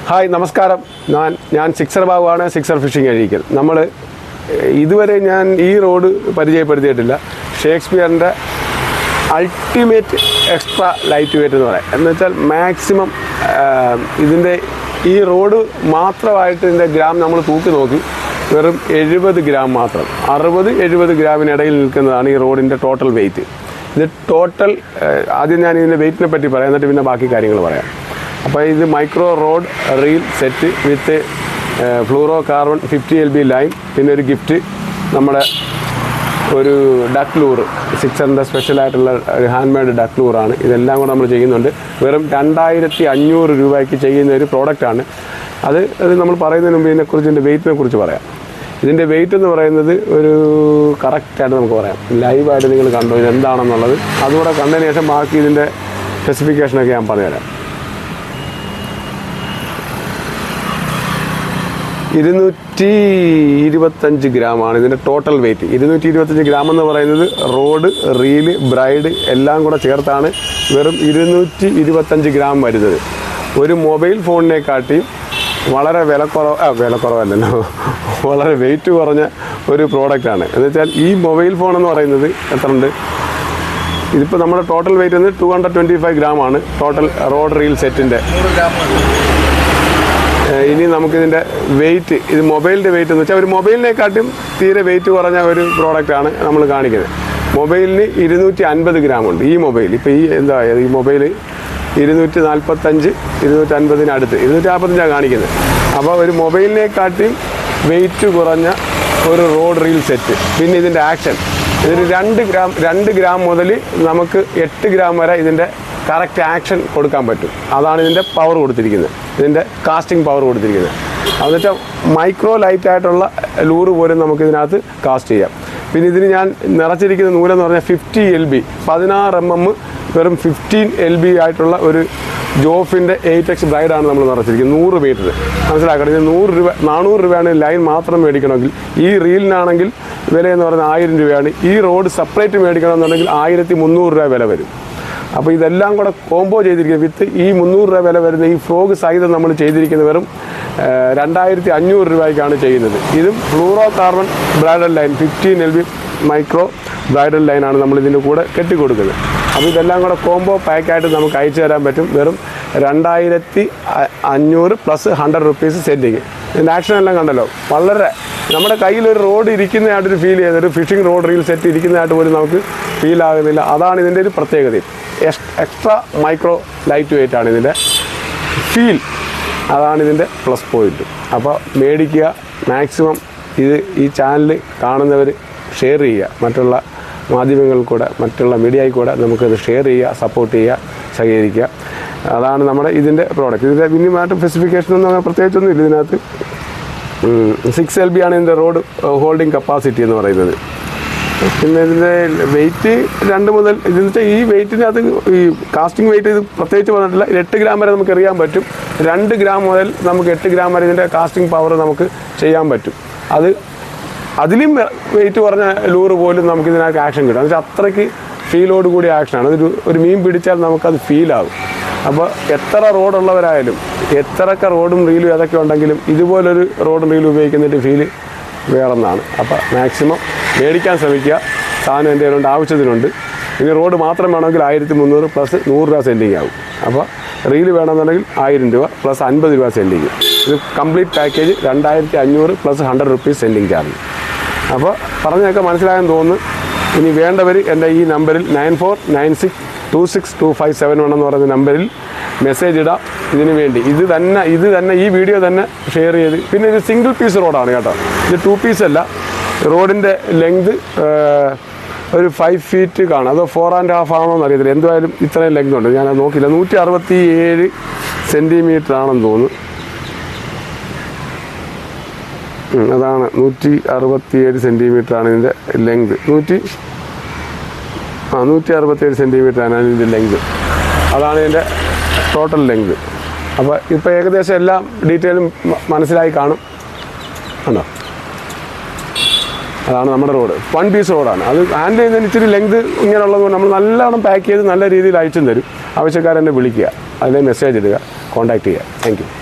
Hi നമസ്കാരം. ഞാൻ Sixer ബാബുവാണ്, സിക്സർ ഫിഷിംഗ് അഴീക്കൽ. നമ്മൾ ഇതുവരെ ഞാൻ ഈ റോഡ് പരിചയപ്പെടുത്തിയിട്ടില്ല. ഷേക്സ്പിയറിൻ്റെ അൾട്ടിമേറ്റ് എക്സ്ട്രാ ലൈറ്റ് വെയ്റ്റ് എന്ന് പറയാം. എന്ന് വെച്ചാൽ മാക്സിമം ഇതിൻ്റെ ഈ റോഡ് മാത്രമായിട്ട് ഇതിൻ്റെ ഗ്രാം നമ്മൾ തൂക്കി നോക്കി വെറും 70 ഗ്രാം മാത്രം. 60-70 ഗ്രാമിനിടയിൽ നിൽക്കുന്നതാണ് ഈ റോഡിൻ്റെ ടോട്ടൽ വെയ്റ്റ്. ഇത് ടോട്ടൽ ആദ്യം ഞാൻ ഇതിൻ്റെ വെയ്റ്റിനെ പറ്റി പറയാം, എന്നിട്ട് പിന്നെ ബാക്കി കാര്യങ്ങൾ പറയാം. അപ്പോൾ ഇത് മൈക്രോ റോഡ് റീൽ സെറ്റ് വിത്ത് ഫ്ലൂറോ കാർബൺ 50 LB ലൈൻ, പിന്നെ ഒരു ഗിഫ്റ്റ് നമ്മുടെ ഒരു ഡക്ക് ലൂറ്, സിക്സറിൻ്റെ സ്പെഷ്യലായിട്ടുള്ള ഒരു ഹാൻഡ് മെയ്ഡ് ഡക്ക് ലൂറാണ്. ഇതെല്ലാം കൂടെ നമ്മൾ ചെയ്യുന്നുണ്ട്. വെറും 2500 രൂപയ്ക്ക് ചെയ്യുന്ന ഒരു പ്രോഡക്റ്റാണ്. അത് നമ്മൾ പറയുന്നതിന് മുമ്പ് ഇതിനെക്കുറിച്ച് ഇതിൻ്റെ വെയ്റ്റിനെ കുറിച്ച് പറയാം. ഇതിൻ്റെ വെയ്റ്റ് എന്ന് പറയുന്നത് ഒരു കറക്റ്റായിട്ട് നമുക്ക് പറയാം. ലൈവായിട്ട് നിങ്ങൾ കണ്ടോ ഇതെന്താണെന്നുള്ളത്. അതുകൂടെ കണ്ടതിന് ശേഷം ബാക്കി ഇതിൻ്റെ സ്പെസിഫിക്കേഷനൊക്കെ ഞാൻ പറഞ്ഞുതരാം. 225 ഗ്രാമാണ് ഇതിൻ്റെ ടോട്ടൽ വെയ്റ്റ്. 225 ഗ്രാം എന്ന് പറയുന്നത് റോഡ്, റീല്, ബ്രൈഡ് എല്ലാം കൂടെ ചേർത്താണ് വെറും 225 ഗ്രാം വരുന്നത്. ഒരു മൊബൈൽ ഫോണിനെക്കാട്ടിയും വളരെ വിലക്കുറവല്ലല്ലോ, വളരെ വെയിറ്റ് കുറഞ്ഞ ഒരു പ്രോഡക്റ്റാണ്. എന്ന് വെച്ചാൽ ഈ മൊബൈൽ ഫോൺ എന്ന് പറയുന്നത് എത്ര ഉണ്ട്? ഇതിപ്പോൾ നമ്മുടെ ടോട്ടൽ വെയിറ്റ് വന്ന് 225 ഗ്രാമാണ് ടോട്ടൽ റോഡ് റീൽ സെറ്റിൻ്റെ. ഇനി നമുക്കിതിൻ്റെ വെയിറ്റ്, ഇത് മൊബൈലിൻ്റെ വെയിറ്റ് എന്ന് വെച്ചാൽ ഒരു മൊബൈലിനെക്കാട്ടും തീരെ വെയിറ്റ് കുറഞ്ഞ ഒരു പ്രോഡക്റ്റാണ് നമ്മൾ കാണിക്കുന്നത്. മൊബൈലിന് 250 ഗ്രാമുണ്ട് ഈ മൊബൈൽ. ഇപ്പോൾ ഈ മൊബൈൽ 245, 250 അടുത്ത് 245 കാണിക്കുന്നത്. അപ്പോൾ ഒരു മൊബൈലിനെക്കാട്ടും വെയിറ്റ് കുറഞ്ഞ ഒരു റോഡ് റീൽ സെറ്റ്. പിന്നെ ഇതിൻ്റെ ആക്ഷൻ, ഇതൊരു 2 ഗ്രാം മുതൽ നമുക്ക് 8 ഗ്രാം വരെ ഇതിൻ്റെ കറക്റ്റ് ആക്ഷൻ കൊടുക്കാൻ പറ്റും. അതാണ് ഇതിൻ്റെ പവർ കൊടുത്തിരിക്കുന്നത്, ഇതിൻ്റെ കാസ്റ്റിംഗ് പവർ കൊടുത്തിരിക്കുന്നത്. അതെന്ന് വെച്ചാൽ മൈക്രോ ലൈറ്റായിട്ടുള്ള ലൂറ് പോലും നമുക്കിതിനകത്ത് കാസ്റ്റ് ചെയ്യാം. പിന്നെ ഇതിന് ഞാൻ നിറച്ചിരിക്കുന്ന നൂലെന്ന് പറഞ്ഞാൽ 50 LB 16 mm വെറും 15 LB ആയിട്ടുള്ള ഒരു ജോഫിൻ്റെ 8X ബ്രൈഡാണ് നമ്മൾ നിറച്ചിരിക്കുന്നത്. 100 മീറ്റർ മനസ്സിലാക്കണം. ഇത് 100 രൂപ 400 രൂപയാണ് ലൈൻ മാത്രം മേടിക്കണമെങ്കിൽ. ഈ റീലിനാണെങ്കിൽ വിലയെന്ന് പറഞ്ഞാൽ 1000 രൂപയാണ്. ഈ റോഡ് സെപ്പറേറ്റ് മേടിക്കണമെന്നുണ്ടെങ്കിൽ 1300 രൂപ വില വരും. അപ്പോൾ ഇതെല്ലാം കൂടെ കോംബോ ചെയ്തിരിക്കുന്നത് വിത്ത് ഈ 300 രൂപ വില വരുന്ന ഈ ഫ്രോഗ് സഹിതം നമ്മൾ ചെയ്തിരിക്കുന്നത് വെറും 2500 രൂപയ്ക്കാണ് ചെയ്യുന്നത്. ഇതും fluoro carbon bridal line 15 LB micro bridal ലൈനാണ് നമ്മൾ ഇതിൻ്റെ കൂടെ കെട്ടിക്കൊടുക്കുന്നത്. അപ്പോൾ ഇതെല്ലാം കൂടെ കോംബോ പാക്കായിട്ട് നമുക്ക് അയച്ചു തരാൻ പറ്റും. വെറും 2500 പ്ലസ് 100 റുപ്പീസ് സെൻഡിങ്. ഇതിൻ്റെ ആക്ഷൻ എല്ലാം കണ്ടല്ലോ. വളരെ നമ്മുടെ കയ്യിലൊരു റോഡ് ഇരിക്കുന്നതായിട്ടൊരു ഫീൽ ചെയ്യുന്നത്, ഒരു ഫിഷിംഗ് റോഡ് റീൽ സെറ്റ് ഇരിക്കുന്നതായിട്ട് പോലും നമുക്ക് ഫീൽ ആകുന്നില്ല. അതാണ് ഇതിൻ്റെ ഒരു പ്രത്യേകത. എക്സ്ട്രാ മൈക്രോ ലൈറ്റ് വെയ്റ്റ് ആണ് ഇതിൻ്റെ ഫീൽ. അതാണ് ഇതിൻ്റെ പ്ലസ് പോയിന്റ്. അപ്പോൾ മേടിക്കുക. മാക്സിമം ഈ ചാനൽ കാണുന്നവർ ഷെയർ ചെയ്യുക. മറ്റുള്ള മാധ്യമങ്ങളിൽ കൂടെ, മറ്റുള്ള മീഡിയയിൽ കൂടെ നമുക്കത് ഷെയർ ചെയ്യുക, സപ്പോർട്ട് ചെയ്യുക, സഹകരിക്കുക. അതാണ് നമ്മുടെ ഇതിൻ്റെ പ്രോഡക്റ്റ്. ഇതിൻ്റെ മിനിമമായിട്ട് സ്പെസിഫിക്കേഷൻ ഒന്നും അങ്ങനെ പ്രത്യേകിച്ചൊന്നും ഇല്ല. ഇതിനകത്ത് 6 LB ആണ് ഇതിൻ്റെ റോഡ് ഹോൾഡിംഗ് കപ്പാസിറ്റി എന്ന് പറയുന്നത്. പിന്നെ ഇതിൻ്റെ വെയിറ്റ് 2 മുതൽ ഇതെന്ന് വെച്ചാൽ ഈ വെയിറ്റിനകത്ത് ഈ കാസ്റ്റിംഗ് വെയിറ്റ് ഇത് പ്രത്യേകിച്ച് പറഞ്ഞിട്ടില്ല. 8 ഗ്രാം വരെ നമുക്ക് എറിയാൻ പറ്റും. 2 ഗ്രാം മുതൽ നമുക്ക് 8 ഗ്രാം വരെ ഇതിൻ്റെ കാസ്റ്റിംഗ് പവർ നമുക്ക് ചെയ്യാൻ പറ്റും. അതിലും വെയിറ്റ് കുറഞ്ഞ ലൂറ് പോലും നമുക്ക് ഇതിനകത്ത് ആക്ഷൻ കിട്ടും. എന്ന് വെച്ചാൽ അത്രയ്ക്ക് ഫീലോട് കൂടിയ ആക്ഷനാണ്. ഒരു മീൻ പിടിച്ചാൽ നമുക്കത് ഫീലാകും. അപ്പോൾ എത്ര റോഡുള്ളവരായാലും, എത്രയൊക്കെ റോഡും റീലും ഏതൊക്കെ ഉണ്ടെങ്കിലും ഇതുപോലൊരു റോഡും റീലും ഉപയോഗിക്കുന്നതിൻ്റെ ഫീല് വേറൊന്നാണ്. അപ്പോൾ മാക്സിമം മേടിക്കാൻ ശ്രമിക്കുക. സാധനം എൻ്റെ കയ്യിലുണ്ട്, ആവശ്യത്തിനുണ്ട്. ഇനി റോഡ് മാത്രം വേണമെങ്കിൽ 1300 പ്ലസ് 100 രൂപ സെൻഡിങ് ആകും. അപ്പോൾ റീല് വേണമെന്നുണ്ടെങ്കിൽ 1000 രൂപ പ്ലസ് 50 രൂപ സെൻഡിങ്. ഇത് complete package 2500 plus 100 rupees sending charge. അപ്പോൾ പറഞ്ഞതൊക്കെ മനസ്സിലായെന്ന് തോന്നുന്നു. ഇനി വേണ്ടവർ എൻ്റെ ഈ നമ്പറിൽ 9496262571 എന്ന് പറയുന്ന നമ്പറിൽ മെസ്സേജ് ഇടാം. ഇതിന് വേണ്ടി ഇത് തന്നെ ഈ വീഡിയോ തന്നെ ഷെയർ ചെയ്ത്. പിന്നെ ഇത് സിംഗിൾ പീസ് റോഡാണ് കേട്ടോ. ഇത് 2 പീസ് അല്ല. റോഡിൻ്റെ ലെങ്ത് ഒരു 5 ഫീറ്റ് കാണും. അതോ 4.5 ആണോ എന്നറിയത്തില്ല. എന്തായാലും ഇത്രയും ലെങ്ത് ഉണ്ട്. ഞാനത് നോക്കിയില്ല. 167 സെൻറ്റിമീറ്റർ ആണെന്ന് തോന്നുന്നു. അതാണ് 167 സെൻറ്റിമീറ്ററാണ് ഇതിൻ്റെ ലെങ്ത്. 167 സെൻറ്റിമീറ്ററാണ് ഇതിൻ്റെ ലെങ്ത്. അതാണ് ഇതിൻ്റെ ടോട്ടൽ ലെങ്ത്. അപ്പോൾ ഇപ്പോൾ ഏകദേശം എല്ലാ ഡീറ്റെയിലും മനസ്സിലായി കാണും. ഉണ്ടോ? അതാണ് നമ്മുടെ റോഡ്. 1 പീസ് റോഡാണ്. അത് ഹാൻഡിൽ ചെയ്യുന്നതിന് ഇച്ചിരി ലെങ്ത് ഇങ്ങനെയുള്ളത് നമ്മൾ നല്ലോണം പാക്ക് ചെയ്ത് നല്ല രീതിയിൽ അയച്ചും തരും. ആവശ്യക്കാരെന്നെ വിളിക്കുക, അതിലെ മെസ്സേജ് ഇടുക, കോൺടാക്റ്റ് ചെയ്യുക. Thank you.